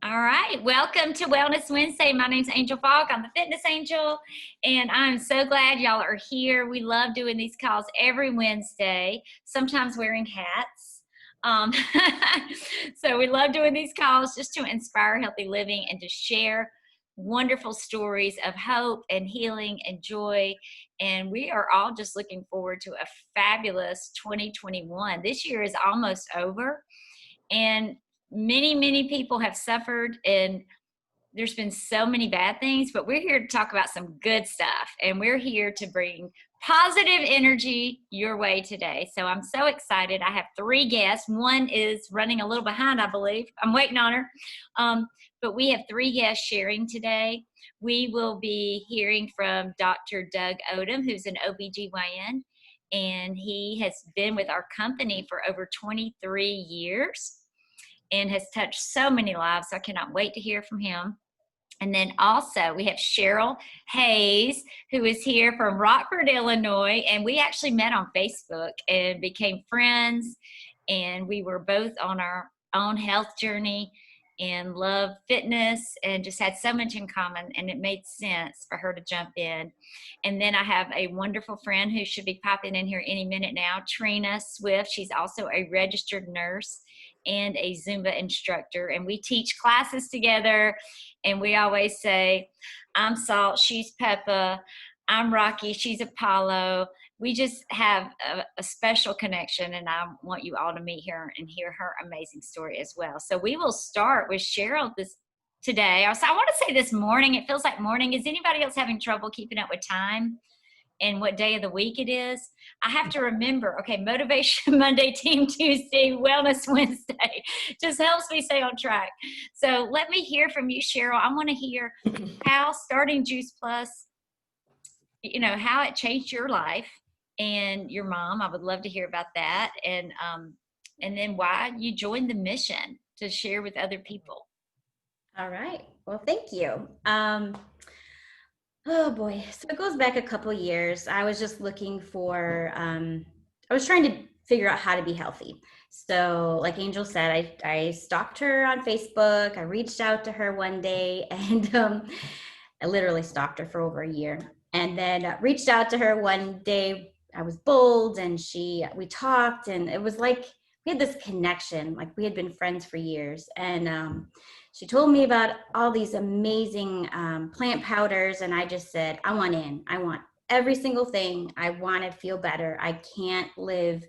All right, welcome to Wellness Wednesday. My name's Angel Falk. I'm the fitness angel, and I'm so glad y'all are here. We love doing these calls every Wednesday, sometimes wearing hats. Um, so we love doing these calls just to inspire healthy living and to share wonderful stories of hope and healing and joy. And we are all just looking forward to a fabulous 2021. This year is almost over, and many people have suffered, and there's been so many bad things, but we're here to talk about some good stuff, and we're here to bring positive energy your way today. So I'm so excited. I have three guests. One is running a little behind, I believe. I'm waiting on her. But we have three guests sharing today. We will be hearing from Dr. Doug Odom, who's an OBGYN, and he has been with our company for over 23 years and has touched so many lives. So I cannot wait to hear from him. And then also we have Cheryl Hayes, who is here from Rockford, Illinois. And we actually met on Facebook and became friends. And we were both on our own health journey and love fitness and just had so much in common. And it made sense for her to jump in. And then I have a wonderful friend who should be popping in here any minute now, Trina Swift. She's also a registered nurse and a Zumba instructor. And we teach classes together. And we always say, I'm Salt, she's Peppa, I'm Rocky, she's Apollo. We just have a special connection, and I want you all to meet her and hear her amazing story as well. So we will start with Cheryl today. I want to say this morning. It feels like morning. Is anybody else having trouble keeping up with time and what day of the week it is? I have to remember, okay, Motivation Monday, Team Tuesday, Wellness Wednesday just helps me stay on track. So let me hear from you, Cheryl. I want to hear how starting Juice Plus, how it changed your life and your mom. I would love to hear about that. And then why you joined the mission to share with other people. All right. Well, thank you. Oh boy. So it goes back a couple years. I was just looking for, I was trying to figure out how to be healthy. So like Angel said, I stalked her on Facebook. I reached out to her one day and I literally stalked her for over a year. And then reached out to her one day. I was bold and we talked, and it was like we had this connection, like we had been friends for years. And she told me about all these amazing plant powders, and I just said, I want in. I want every single thing. I want to feel better. I can't live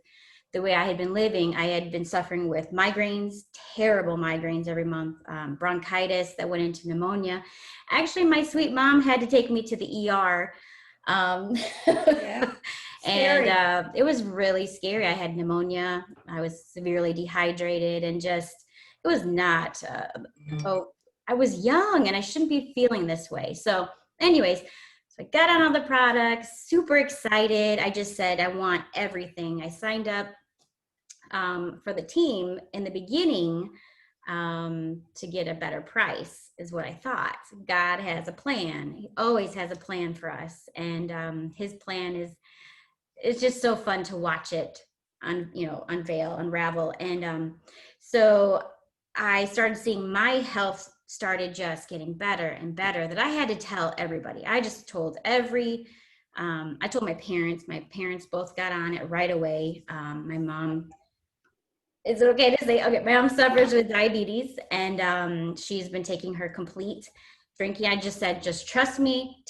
the way I had been living. I had been suffering with migraines, terrible migraines every month, bronchitis that went into pneumonia. Actually, my sweet mom had to take me to the ER. Yeah. And it was really scary. I had pneumonia. I was severely dehydrated and just, it was not, I was young and I shouldn't be feeling this way. So anyways, so I got on all the products, super excited. I just said, I want everything. I signed up for the team in the beginning to get a better price is what I thought. God has a plan. He always has a plan for us. And his plan is, it's just so fun to watch it unveil, unravel. And so I started seeing my health started just getting better and better, that I had to tell everybody. I just told I told my parents both got on it right away. My mom, is it okay to say, okay, my mom suffers with diabetes, and she's been taking her complete drinking. I just said, just trust me,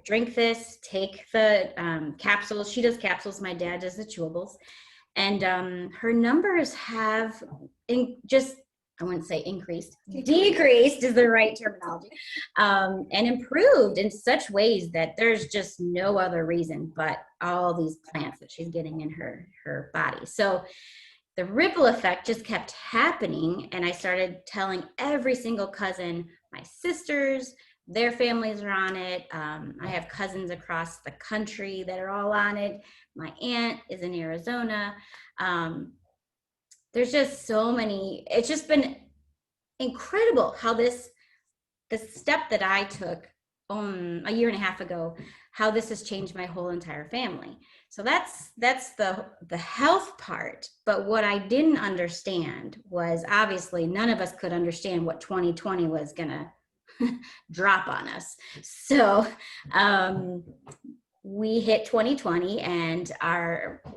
drink this, take the capsules. She does capsules. My dad does the chewables. And her numbers have I wouldn't say increased, decreased is the right terminology, and improved in such ways that there's just no other reason but all these plants that she's getting in her body. So the ripple effect just kept happening, and I started telling every single cousin, my sisters, their families are on it. I have cousins across the country that are all on it. My aunt is in Arizona. There's just so many. It's just been incredible how the step that I took a year and a half ago, how this has changed my whole entire family. So that's the health part. But what I didn't understand was, obviously none of us could understand what 2020 was gonna drop on us. So we hit 2020, and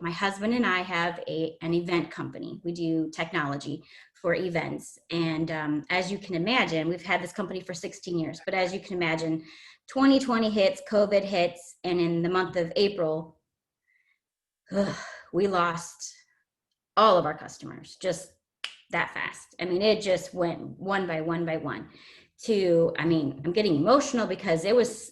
my husband and I have an event company. We do technology for events. And as you can imagine, we've had this company for 16 years, but as you can imagine, 2020 hits, COVID hits, and in the month of April, we lost all of our customers just that fast. I mean, it just went one by one by one to, I mean, I'm getting emotional because it was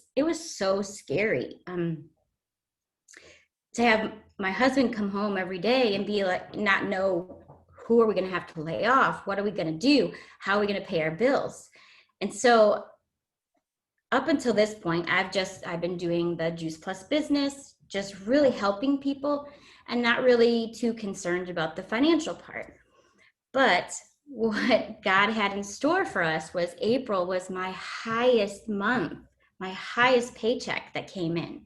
so scary. To have my husband come home every day and be like, not know, who are we going to have to lay off? What are we going to do? How are we going to pay our bills? And so up until this point, I've been doing the Juice Plus business, just really helping people and not really too concerned about the financial part. But what God had in store for us was April was my highest month, my highest paycheck that came in.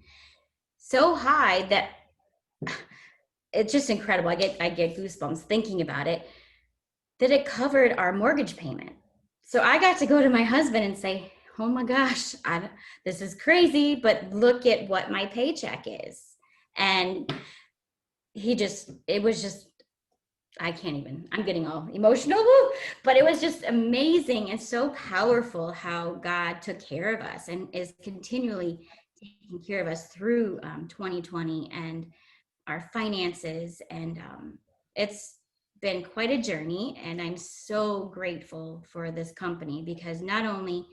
So high that it's just incredible. I get goosebumps thinking about it, that it covered our mortgage payment. So I got to go to my husband and say, oh my gosh, this is crazy, but look at what my paycheck is. And it was just, I can't even, I'm getting all emotional, but it was just amazing and so powerful how God took care of us and is continually taking care of us through 2020 and our finances. And it's been quite a journey. And I'm so grateful for this company because not only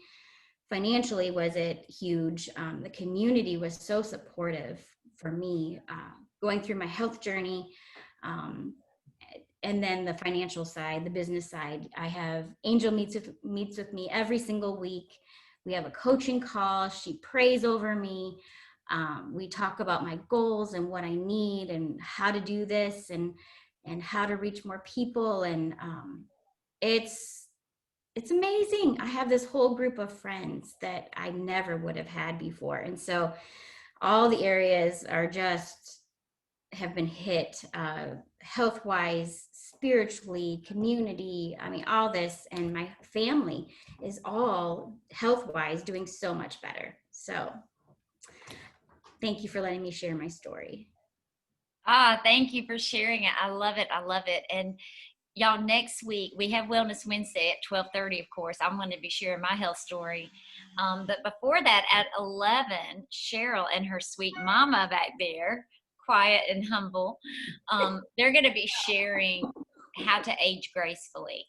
financially was it huge, the community was so supportive for me going through my health journey. And then the financial side, the business side, I have Angel meets with me every single week. We have a coaching call. She prays over me. We talk about my goals and what I need and how to do this and how to reach more people. And it's amazing. I have this whole group of friends that I never would have had before. And so all the areas are just have been hit health-wise, spiritually, community. I mean, all this, and my family is all health-wise doing so much better. So thank you for letting me share my story. Thank you for sharing it. I love it. I love it. And y'all, next week we have Wellness Wednesday at 12:30. Of course, I'm going to be sharing my health story. But before that, at 11, Cheryl and her sweet mama back there, quiet and humble, they're going to be sharing how to age gracefully.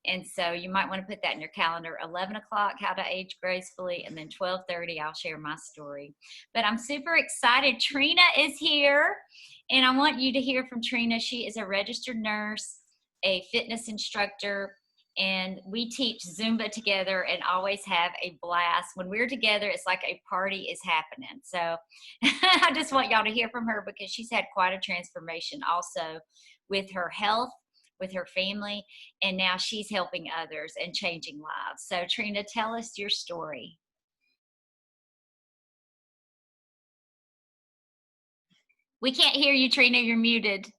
And so you might want to put that in your calendar. 11 o'clock, how to age gracefully, and then 12:30, I'll share my story. But I'm super excited. Trina is here, and I want you to hear from Trina. She is a registered nurse, a fitness instructor, and we teach Zumba together and always have a blast. When we're together, it's like a party is happening. So I just want y'all to hear from her because she's had quite a transformation also with her health, with her family, and now she's helping others and changing lives. So Trina, tell us your story. We can't hear you, Trina. You're muted.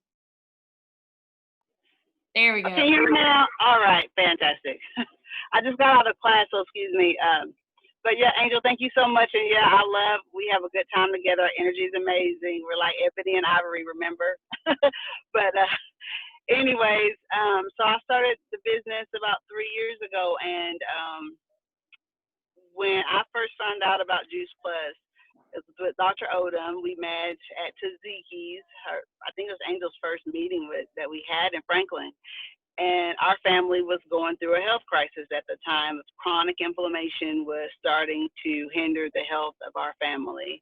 There we go. Can you hear me now? All right, fantastic. I just got out of class, so excuse me. But yeah, Angel, thank you so much. And yeah, we have a good time together. Our energy is amazing. We're like Ebony and Ivory, remember? But anyways, so I started the business about 3 years ago, and when I first found out about Juice Plus, it was with Dr. Odom. We met at Taziki's. I think it was Angel's first meeting that we had in Franklin. And our family was going through a health crisis at the time. Chronic inflammation was starting to hinder the health of our family.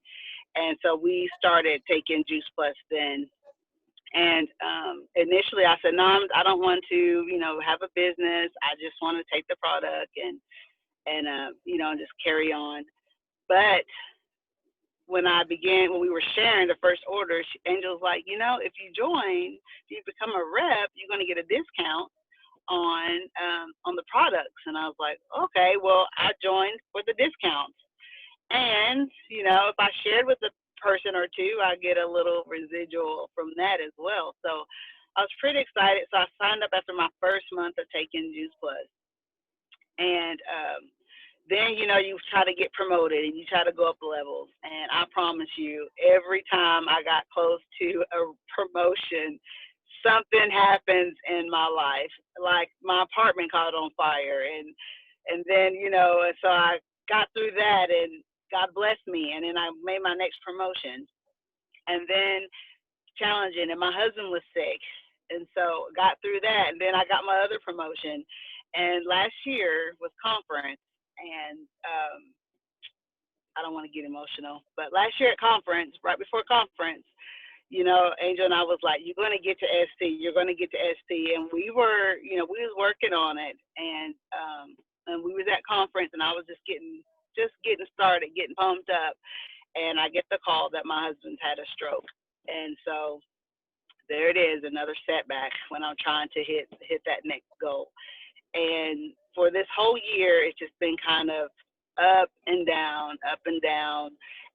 And so we started taking Juice Plus then. And initially I said, no, I don't want to, have a business. I just want to take the product and just carry on. But when we were sharing the first order, Angel's like, if you join, if you become a rep, you're going to get a discount on the products. And I was like, okay, well, I joined for the discounts. And, you know, if I shared with a person or two, I get a little residual from that as well. So I was pretty excited. So I signed up after my first month of taking Juice Plus. And then, you know, you try to get promoted and you try to go up levels. And I promise you, every time I got close to a promotion, something happens in my life. Like my apartment caught on fire, and then, you know, and so I got through that, and God blessed me, and then I made my next promotion, and then challenging, and my husband was sick, and so got through that, and then I got my other promotion, and last year was conference, and I don't want to get emotional, but last year at conference, right before conference, you know, Angel and I was like, you're going to get to ST, you're going to get to ST. And we were, you know, we was working on it. And we was at conference, and I was just getting started, getting pumped up. And I get the call that my husband's had a stroke. And so there it is, another setback when I'm trying to hit that next goal. And for this whole year, it's just been kind of up and down,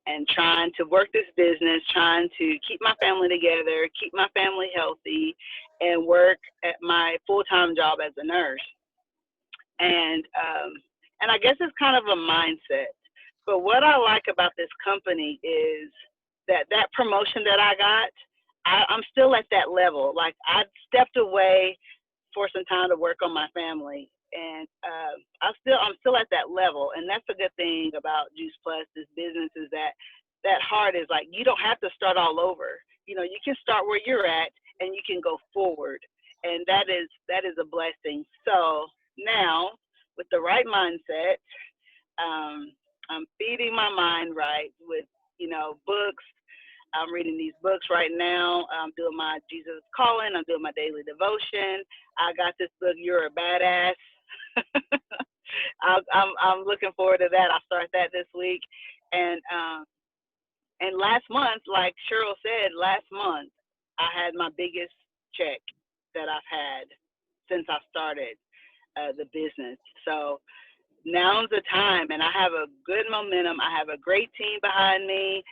and trying to work this business, trying to keep my family together, keep my family healthy, and work at my full-time job as a nurse. And I guess it's kind of a mindset. But what I like about this company is that promotion that I got, I'm still at that level. Like, I stepped away for some time to work on my family, and I'm still at that level. And that's a good thing about Juice Plus, this business, is that heart is like, you don't have to start all over. You know, you can start where you're at, and you can go forward, and that is a blessing. So now, with the right mindset, I'm feeding my mind right with, you know, books. I'm reading these books right now. I'm doing my Jesus Calling. I'm doing my daily devotion. I got this book, You're a Badass. I'm looking forward to that. I'll start that this week. And last month, like Cheryl said, last month, I had my biggest check that I've had since I started the business. So now's the time, and I have a good momentum. I have a great team behind me.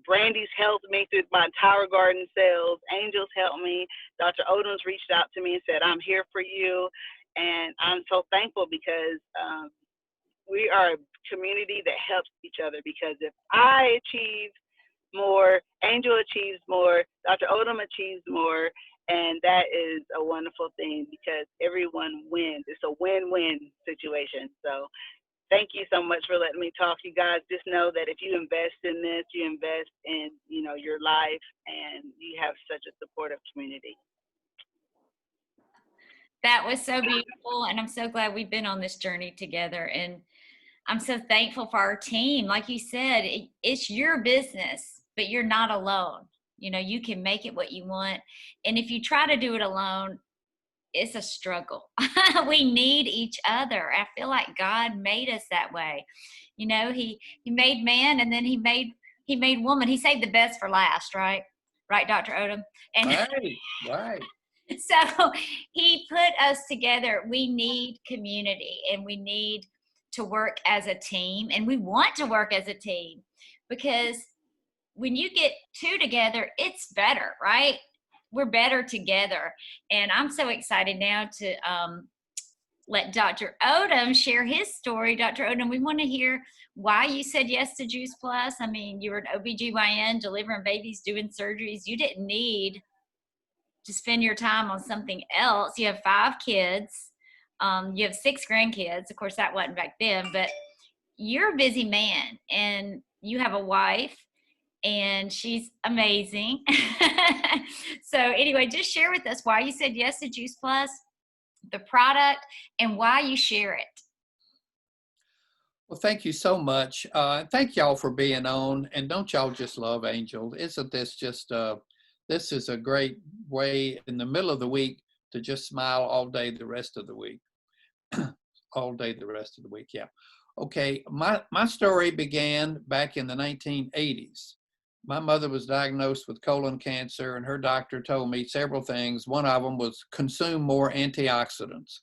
Brandy's helped me through my Tower Garden sales. Angel's helped me. Dr. Odom's reached out to me and said, I'm here for you. And I'm so thankful because we are a community that helps each other, because if I achieve more, Angel achieves more, Dr. Odom achieves more, and that is a wonderful thing because everyone wins. It's a win-win situation. So thank you so much for letting me talk. You guys just know that if you invest in this, you invest in, you know, your life, and you have such a supportive community. That was so beautiful, and I'm so glad we've been on this journey together, and I'm so thankful for our team. Like you said, it's your business, but you're not alone. You know, you can make it what you want, and if you try to do it alone, it's a struggle. We need each other. I feel like God made us that way. You know, he made man, and then he made woman. He saved the best for last, right? Right, Dr. Odom? And Right. so he put us together. We need community, and we need to work as a team, and we want to work as a team, because when you get two together, it's better, right? We're better together. And I'm so excited now to let Dr. Odom share his story. Dr. Odom, we want to hear why you said yes to Juice Plus. I mean, you were an OBGYN, delivering babies, doing surgeries. You didn't need to spend your time on something else. You have 5 kids. You have 6 grandkids. Of course, that wasn't back then, but you're a busy man, and you have a wife, and she's amazing. So anyway, just share with us why you said yes to Juice Plus, the product, and why you share it. Well, thank you so much. Thank y'all for being on. And don't y'all just love Angel? Isn't this just, this is a great way in the middle of the week to just smile all day the rest of the week. All day the rest of the week, yeah. Okay, my story began back in the 1980s. My mother was diagnosed with colon cancer, and her doctor told me several things. One of them was consume more antioxidants.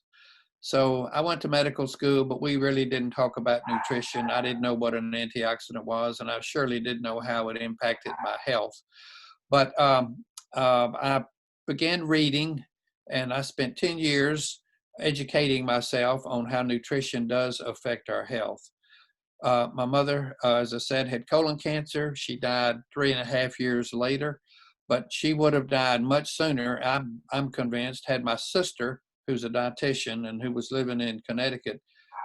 So I went to medical school, but we really didn't talk about nutrition. I didn't know what an antioxidant was, and I surely didn't know how it impacted my health. But I began reading, and I spent 10 years educating myself on how nutrition does affect our health. My mother, as I said, had colon cancer. She died 3.5 years later, but she would have died much sooner, I'm convinced, had my sister, who's a dietitian and who was living in Connecticut,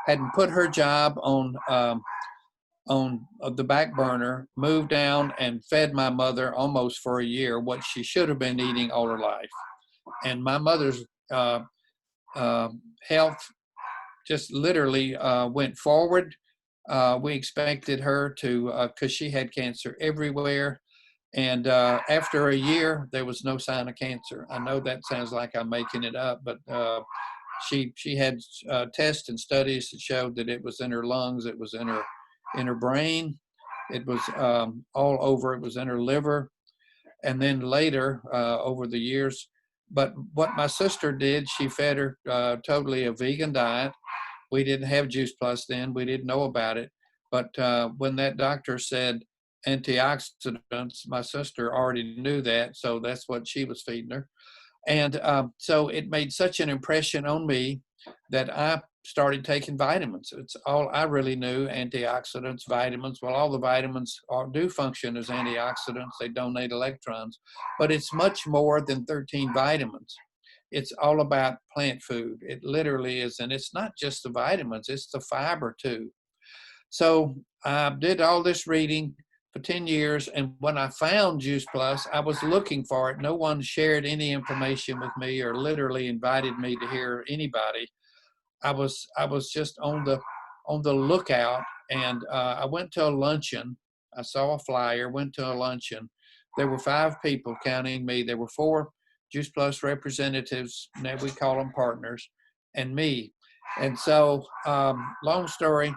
hadn't put her job on the back burner, moved down and fed my mother almost for a year what she should have been eating all her life. And my mother's health just literally went forward. We expected her to, because she had cancer everywhere. And after a year, there was no sign of cancer. I know that sounds like I'm making it up, but she had tests and studies that showed that it was in her lungs, it was in her brain, it was all over, it was in her liver. And then later, over the years, but what my sister did, she fed her totally a vegan diet. We didn't have Juice Plus then. We didn't know about it. But when that doctor said antioxidants, my sister already knew that. So that's what she was feeding her. And so it made such an impression on me that I started taking vitamins. It's all I really knew, antioxidants, vitamins. Well, all the vitamins do function as antioxidants. They donate electrons. But it's much more than 13 vitamins. It's all about plant food. It literally is. And it's not just the vitamins, it's the fiber too. So I did all this reading for 10 years. And when I found Juice Plus, I was looking for it. No one shared any information with me or literally invited me to hear anybody. I was just on the lookout, and I went to a luncheon. I saw a flyer, went to a luncheon. There were 5 people, counting me. There were 4 Juice Plus representatives, now we call them partners, and me. And so, long story,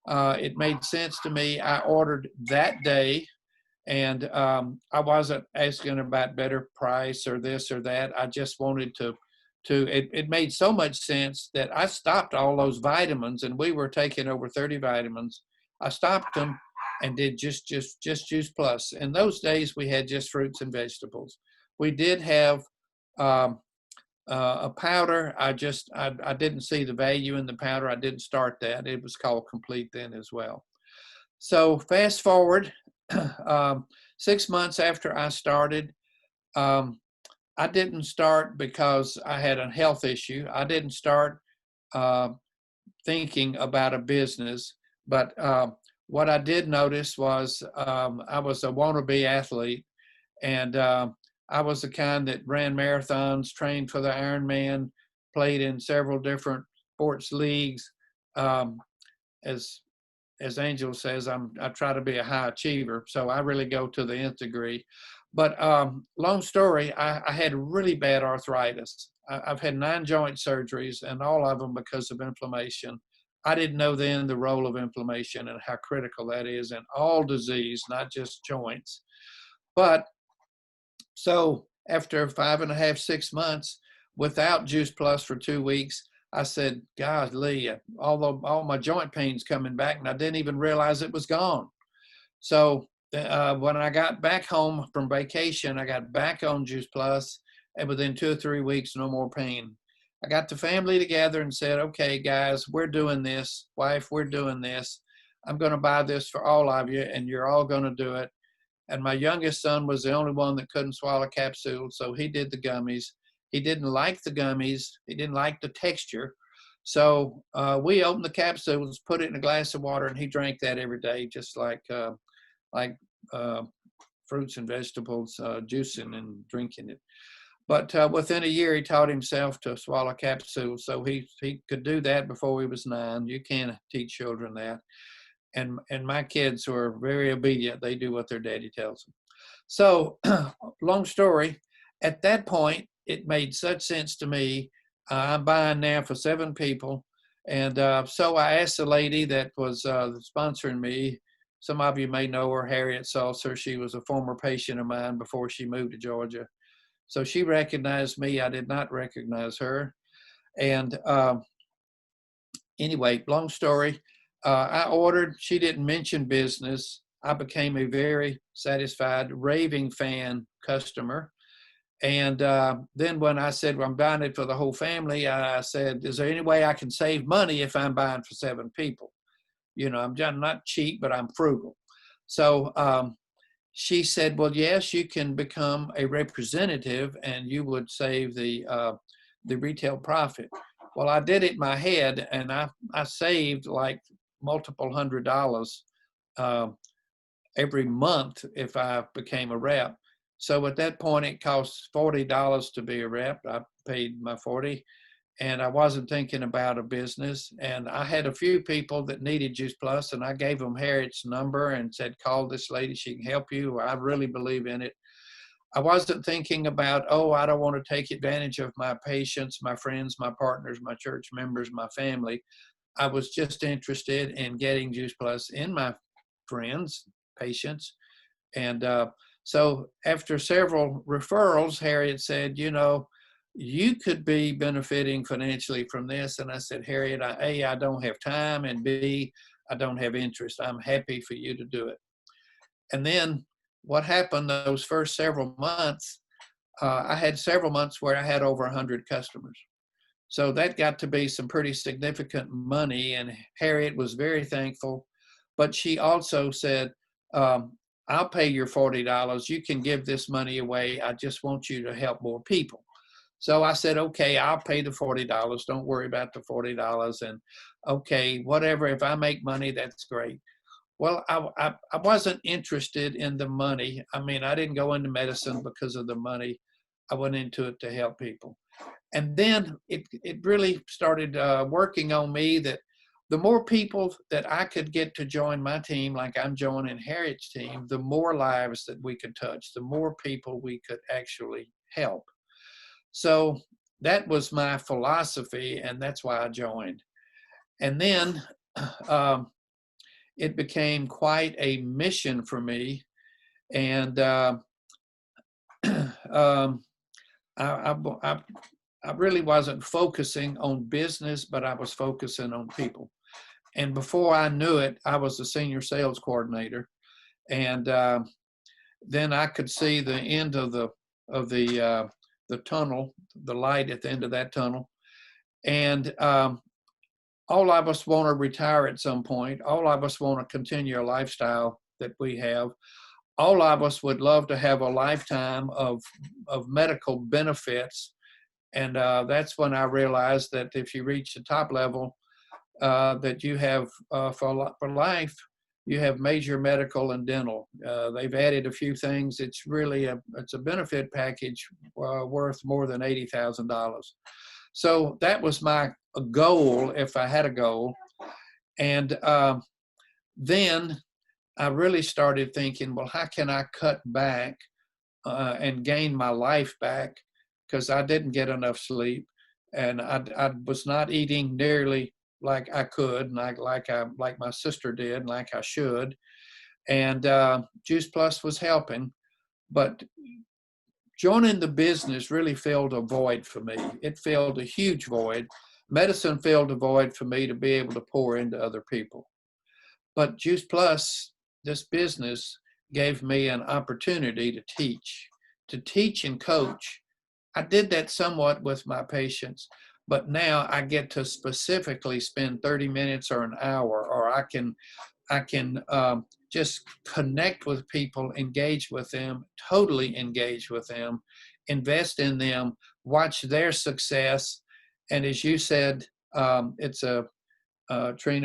it made sense to me. I ordered that day, and I wasn't asking about better price or this or that. I just wanted to it made so much sense that I stopped all those vitamins, and we were taking over 30 vitamins. I stopped them and did just Juice Plus. In those days, we had just fruits and vegetables. We did have a powder. I didn't see the value in the powder. I didn't start that. It was called Complete then as well. So fast forward, 6 months after I started, I didn't start because I had a health issue. I didn't start thinking about a business, but what I did notice was I was a wannabe athlete, and I was the kind that ran marathons, trained for the Ironman, played in several different sports leagues. As Angel says, I try to be a high achiever, so I really go to the nth degree. But long story, I had really bad arthritis. I've had 9 joint surgeries, and all of them because of inflammation. I didn't know then the role of inflammation and how critical that is in all disease, not just joints. But so after 5.5, 6 months without Juice Plus for 2 weeks, I said, golly, all my joint pain's coming back, and I didn't even realize it was gone. So when I got back home from vacation, I got back on Juice Plus, and within 2 or 3 weeks, no more pain. I got the family together and said, okay, guys, we're doing this. Wife, we're doing this. I'm going to buy this for all of you, and you're all going to do it. And my youngest son was the only one that couldn't swallow capsules, so he did the gummies. He didn't like the gummies. He didn't like the texture. So we opened the capsules, put it in a glass of water, and he drank that every day, just like fruits and vegetables, juicing and drinking it. But within a year, he taught himself to swallow capsules. So he could do that before he was 9. You can't teach children that. And my kids were very obedient. They do what their daddy tells them. So long story, at that point, it made such sense to me. I'm buying now for 7 people. And so I asked the lady that was sponsoring me. Some of you may know her, Harriet Salser. She was a former patient of mine before she moved to Georgia. So she recognized me. I did not recognize her. And anyway, long story. I ordered, she didn't mention business. I became a very satisfied, raving fan customer. And then when I said, well, I'm buying it for the whole family, I said, is there any way I can save money if I'm buying for 7 people? You know, I'm not cheap, but I'm frugal. So she said, well, yes, you can become a representative and you would save the retail profit. Well, I did it in my head, and I saved like multiple $100 every month if I became a rep. So at that point, it costs $40 to be a rep. I paid my 40, and I wasn't thinking about a business. And I had a few people that needed Juice Plus, and I gave them Harriet's number and said, call this lady, she can help you. I really believe in it. I wasn't thinking about, oh, I don't want to take advantage of my patients, my friends, my partners, my church members, my family. I was just interested in getting Juice Plus in my friends, patients. And so after several referrals, Harriet said, you know, you could be benefiting financially from this. And I said, Harriet, A, I don't have time, and B, I don't have interest. I'm happy for you to do it. And then what happened those first several months, I had several months where I had over 100 customers. So that got to be some pretty significant money, and Harriet was very thankful. But she also said, I'll pay your $40. You can give this money away. I just want you to help more people. So I said, okay, I'll pay the $40. Don't worry about the $40. And okay, whatever, if I make money, that's great. Well, I wasn't interested in the money. I mean, I didn't go into medicine because of the money. I went into it to help people. And then it really started working on me that the more people that I could get to join my team, like I'm joining Harriet's team, the more lives that we could touch, the more people we could actually help. So that was my philosophy, and that's why I joined. And then it became quite a mission for me. And I really wasn't focusing on business, but I was focusing on people. And before I knew it, I was the senior sales coordinator. And then I could see the end of the tunnel, the light at the end of that tunnel. And all of us want to retire at some point. All of us want to continue a lifestyle that we have. All of us would love to have a lifetime of medical benefits. And that's when I realized that if you reach the top level, that you have for life, you have major medical and dental. They've added a few things. It's really it's a benefit package worth more than $80,000. So that was my goal, if I had a goal. And then I really started thinking, well, how can I cut back and gain my life back? Because I didn't get enough sleep, and I was not eating nearly like I could, like my sister did, like I should. And Juice Plus was helping, but joining the business really filled a void for me. It filled a huge void. Medicine filled a void for me to be able to pour into other people. But Juice Plus, this business, gave me an opportunity to teach and coach. I did that somewhat with my patients, but now I get to specifically spend 30 minutes or an hour, or I can just connect with people, engage with them, totally engage with them, invest in them, watch their success. And as you said, Trina,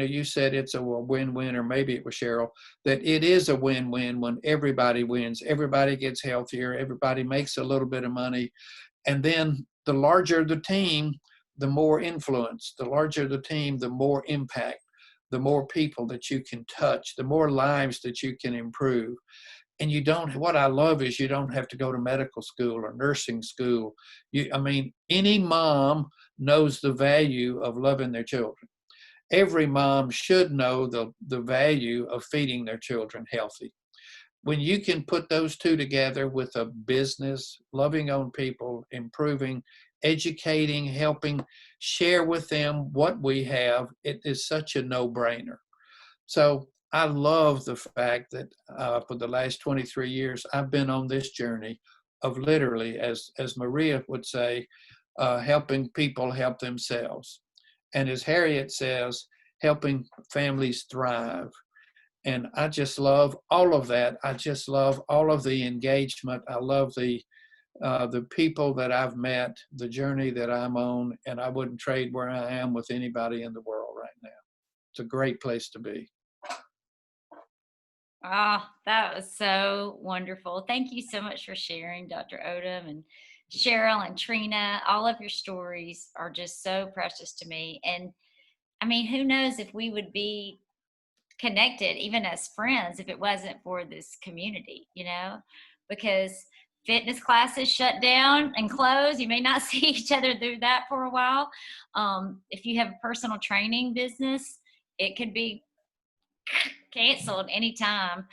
you said it's a win-win, or maybe it was Cheryl, that it is a win-win when everybody wins. Everybody gets healthier. Everybody makes a little bit of money. And then the larger the team, the more influence. The larger the team, the more impact. The more people that you can touch, the more lives that you can improve. And what I love is you don't have to go to medical school or nursing school. Any mom knows the value of loving their children. Every mom should know the value of feeding their children healthy. When you can put those two together with a business, loving on people, improving, educating, helping share with them what we have, it is such a no-brainer. So I love the fact that for the last 23 years, I've been on this journey of literally, as Maria would say, helping people help themselves. And as Harriet says, helping families thrive. And I just love all of that. I just love all of the engagement. I love the people that I've met, the journey that I'm on, and I wouldn't trade where I am with anybody in the world right now. It's a great place to be. Oh, that was so wonderful. Thank you so much for sharing, Dr. Odom and Cheryl and Trina. All of your stories are just so precious to me. And I mean, who knows if we would be connected, even as friends, if it wasn't for this community, because fitness classes shut down and closed. You may not see each other through that for a while. If you have a personal training business, it could be canceled anytime.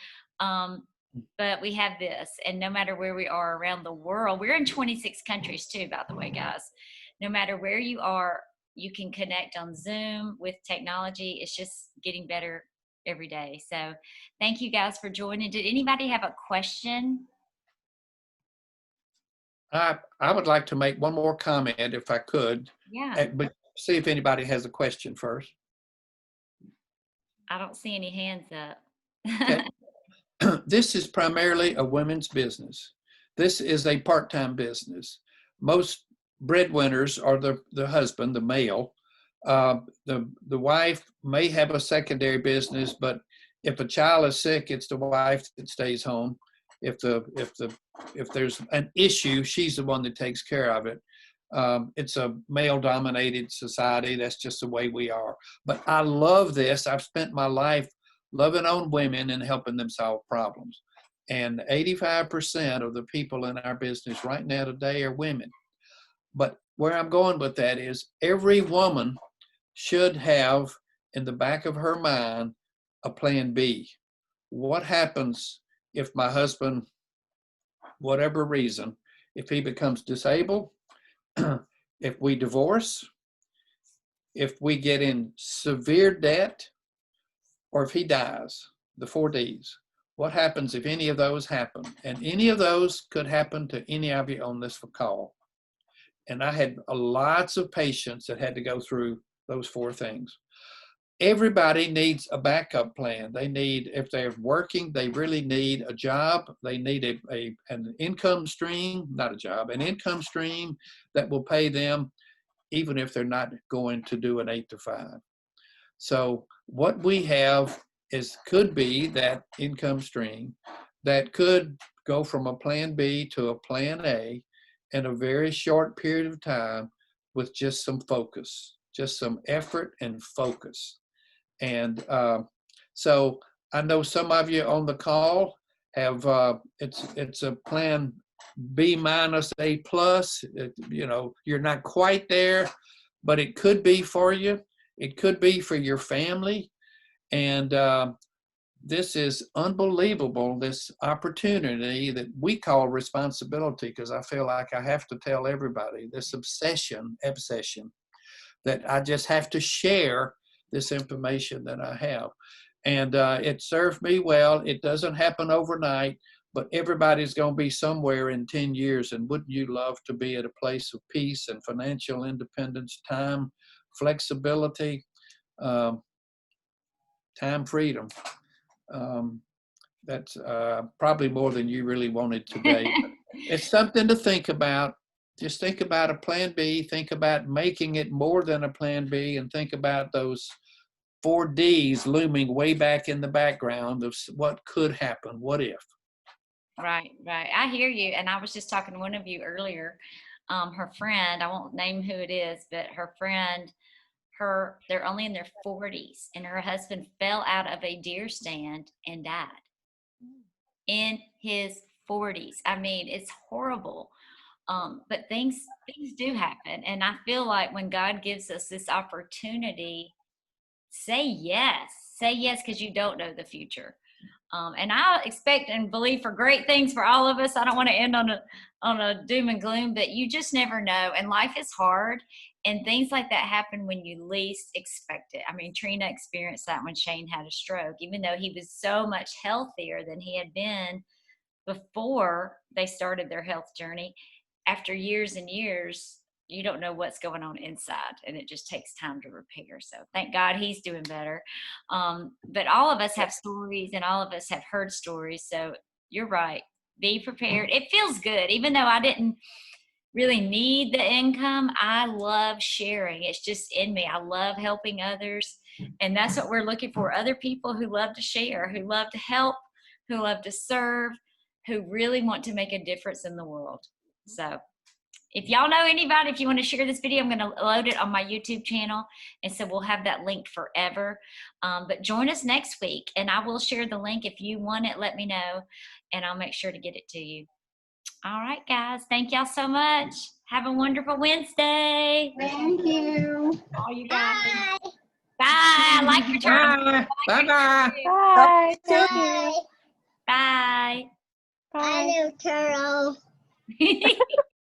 But we have this, and no matter where we are around the world, we're in 26 countries too, by the way, guys. No matter where you are, you can connect on Zoom with technology. It's just getting better every day. So thank you guys for joining. Did anybody have a question? I would like to make one more comment if I could. Yeah. But see if anybody has a question first. I don't see any hands up. Okay. This is primarily a women's business. This is a part-time business. Most breadwinners are the husband, the male. The wife may have a secondary business, but if a child is sick, it's the wife that stays home. If there's an issue, she's the one that takes care of it. It's a male-dominated society. That's just the way we are. But I love this. I've spent my life loving on women and helping them solve problems. And 85% of the people in our business right now today are women. But where I'm going with that is every woman should have in the back of her mind a plan B. What happens if my husband, whatever reason, if he becomes disabled, if we divorce, if we get in severe debt, or if he dies, the 4 Ds. What happens if any of those happen? And any of those could happen to any of you on this call. And I had lots of patients that had to go through those 4 things. Everybody needs a backup plan. They need, if they're working, they really need a job. They need an income stream, not a job, an income stream that will pay them even if they're not going to do an 8 to 5. So what we have could be that income stream that could go from a plan B to a plan A in a very short period of time with just some focus, just some effort and focus. And so I know some of you on the call have, it's a plan B minus A plus. You're not quite there, but it could be for you. It could be for your family. And this is unbelievable, this opportunity that we call responsibility, because I feel like I have to tell everybody this obsession, that I just have to share this information that I have. And it served me well. It doesn't happen overnight, but everybody's going to be somewhere in 10 years. And wouldn't you love to be at a place of peace and financial independence, time, flexibility, time freedom? That's probably more than you really wanted today. It's something to think about. Just think about a plan B, think about making it more than a plan B, and think about those 4 Ds looming way back in the background of what could happen, what if. Right. I hear you. And I was just talking to one of you earlier. Her friend, I won't name who it is, but her friend, they're only in their 40s, and her husband fell out of a deer stand and died in his 40s. I mean, it's horrible. But things do happen. And I feel like when God gives us this opportunity, say yes, because you don't know the future. And I expect and believe for great things for all of us. I don't want to end on a doom and gloom, but you just never know. And life is hard, and things like that happen when you least expect it. I mean, Trina experienced that when Shane had a stroke, even though he was so much healthier than he had been before they started their health journey. After years and years, you don't know what's going on inside, and it just takes time to repair. So thank God he's doing better. But all of us have stories, and all of us have heard stories. So you're right. Be prepared. It feels good, even though I didn't really need the income. I love sharing. It's just in me. I love helping others, and that's what we're looking for. Other people who love to share, who love to help, who love to serve, who really want to make a difference in the world. So if y'all know anybody, if you want to share this video, I'm going to load it on my YouTube channel. And so we'll have that link forever. But join us next week, and I will share the link. If you want it, let me know, and I'll make sure to get it to you. All right, guys. Thank y'all so much. Have a wonderful Wednesday. Thank you. All you guys. Bye. I like your turn. Bye-bye. Bye. Thank you. Bye. Bye. Hello, turtle.